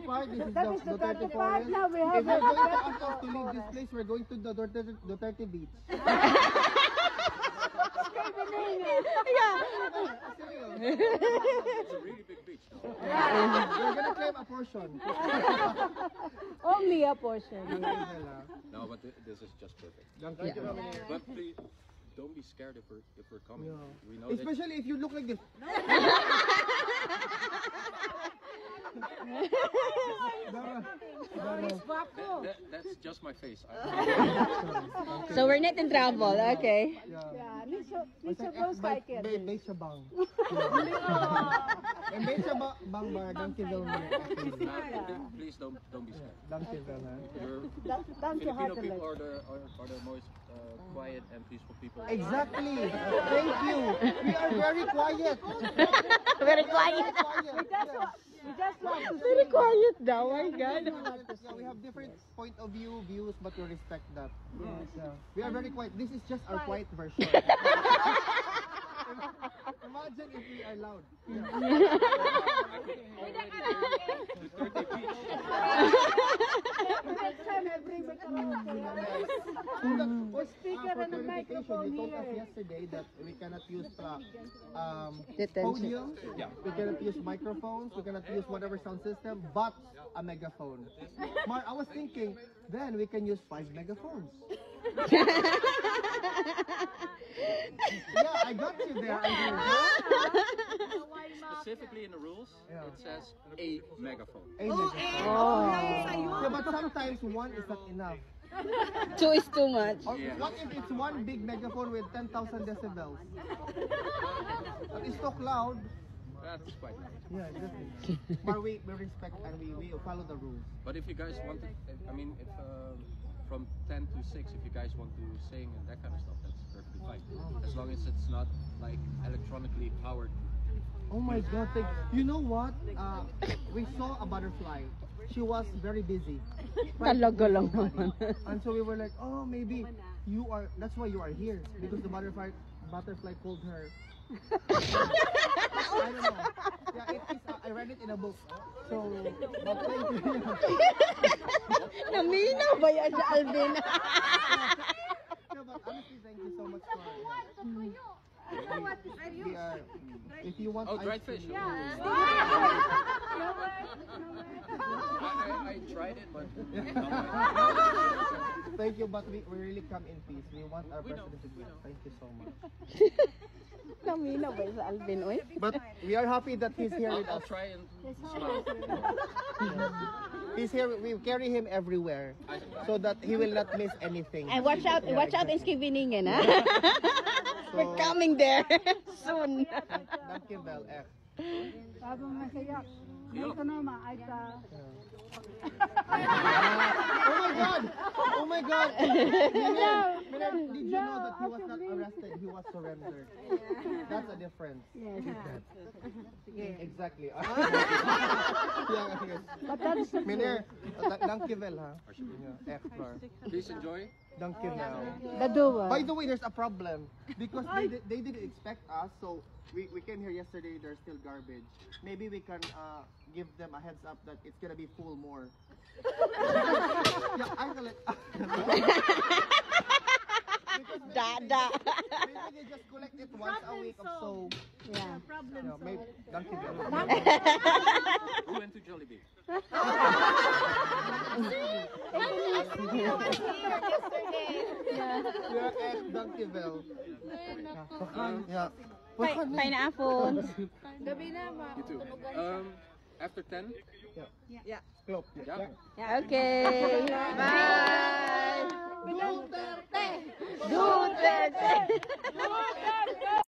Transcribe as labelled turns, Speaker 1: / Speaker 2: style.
Speaker 1: Part, this is
Speaker 2: That
Speaker 1: the
Speaker 2: is the
Speaker 1: Duterte
Speaker 2: 35
Speaker 1: Forest.
Speaker 2: now. We
Speaker 1: If
Speaker 2: have
Speaker 1: you're going to ask us to leave this place, we're going to the Duterte Beach.
Speaker 3: Yeah.
Speaker 4: It's a really big beach. Though.
Speaker 1: We're gonna claim a portion.
Speaker 2: Only a portion.
Speaker 4: No, but this is just perfect.
Speaker 1: Yeah.
Speaker 4: But please, don't be scared if we're coming.
Speaker 1: Yeah.
Speaker 4: We know
Speaker 1: Especially if you look like this.
Speaker 4: that's just my face.
Speaker 3: So we're not in trouble, okay?
Speaker 2: Yeah, Nisha goes like it.
Speaker 1: Base siya bang. And base siya bang bang kilaw mo.
Speaker 4: Please don't be scared.
Speaker 1: Dang kilaw ha.
Speaker 2: Don't you
Speaker 4: Filipino
Speaker 2: have to
Speaker 4: people
Speaker 2: like.
Speaker 4: are the most quiet and peaceful people.
Speaker 1: Exactly. Thank you. We are very quiet.
Speaker 3: Very quiet.
Speaker 2: We just want to
Speaker 3: Very quiet daw, my God.
Speaker 1: Yeah, we have different point of views, but we respect that. Yeah. We are very quiet. This is just our quiet version. Imagine if we are loud.
Speaker 2: next time I bring the karaoke. Speaker and a microphone
Speaker 1: They told us
Speaker 2: here.
Speaker 1: yesterday that we cannot use
Speaker 3: Detention.
Speaker 1: podium, we cannot use microphones, we cannot use whatever sound system, but a megaphone. Mar, I was thinking, then we can use 5 megaphones. Yeah, I got you there.
Speaker 4: Specifically in the rules, it says a megaphone.
Speaker 1: A megaphone. Yeah, but sometimes one is not enough.
Speaker 3: 2 is too much.
Speaker 1: Or what if it's one big megaphone with 10,000 decibels? But it's so loud.
Speaker 4: That's quite loud.
Speaker 1: Yeah, definitely. But we respect and we follow the rules.
Speaker 4: But if you guys want to, I mean, if from 10 to 6, if you guys want to sing and that kind of stuff, that's perfectly fine. As long as it's not like electronically powered.
Speaker 1: Oh my God! You know what? We saw a butterfly. She was very busy.
Speaker 3: Talaga lang naman.
Speaker 1: And so we were like, oh, maybe you are. That's why you are here, because the butterfly called her. I don't know. Yeah, it is. I read it in a book. So, but thank you.
Speaker 3: Naminaw ba yan si Alvin?
Speaker 1: No, but honestly, thank you so much for. We are. If you want.
Speaker 4: Oh, dried fish.
Speaker 2: Yeah.
Speaker 4: I tried it, but
Speaker 1: Thank you, but we really come in peace. We want our president to be. Thank you so much.
Speaker 3: Naminaw ba yan si Alvin, oy?
Speaker 1: But we are happy that he's here with
Speaker 4: I'll
Speaker 1: us.
Speaker 4: try and smile.
Speaker 1: He's here. We carry him everywhere, so that he will not miss anything.
Speaker 3: And watch out in Skiveningen, ha? We're coming there soon.
Speaker 1: Dank je wel, echt.
Speaker 2: Habang masaya. Ito naman ay ka.
Speaker 1: Oh my God! Did you know that he was not arrested? He was surrendered. That's a difference. Exactly.
Speaker 2: But that's the
Speaker 1: Meneer, dank je wel, ha? Echt waar.
Speaker 4: Please enjoy.
Speaker 1: Dank je wel.
Speaker 2: the doer.
Speaker 1: By the way, there's a problem because they didn't expect us, so we came here yesterday. There's still garbage. Maybe we can give them a heads up that it's gonna be full more. Yeah, I collect.
Speaker 3: Dada.
Speaker 1: Maybe they just collect it once a week or so.
Speaker 2: Yeah.
Speaker 1: Yeah, maybe. Thank you.
Speaker 4: Who went to Jollibee?
Speaker 1: Yeah, thank you, Vel. Yeah.
Speaker 3: Pineapple.
Speaker 4: You too. After 10?
Speaker 1: Klopt.
Speaker 4: Yeah.
Speaker 3: Yeah, okay. Bye.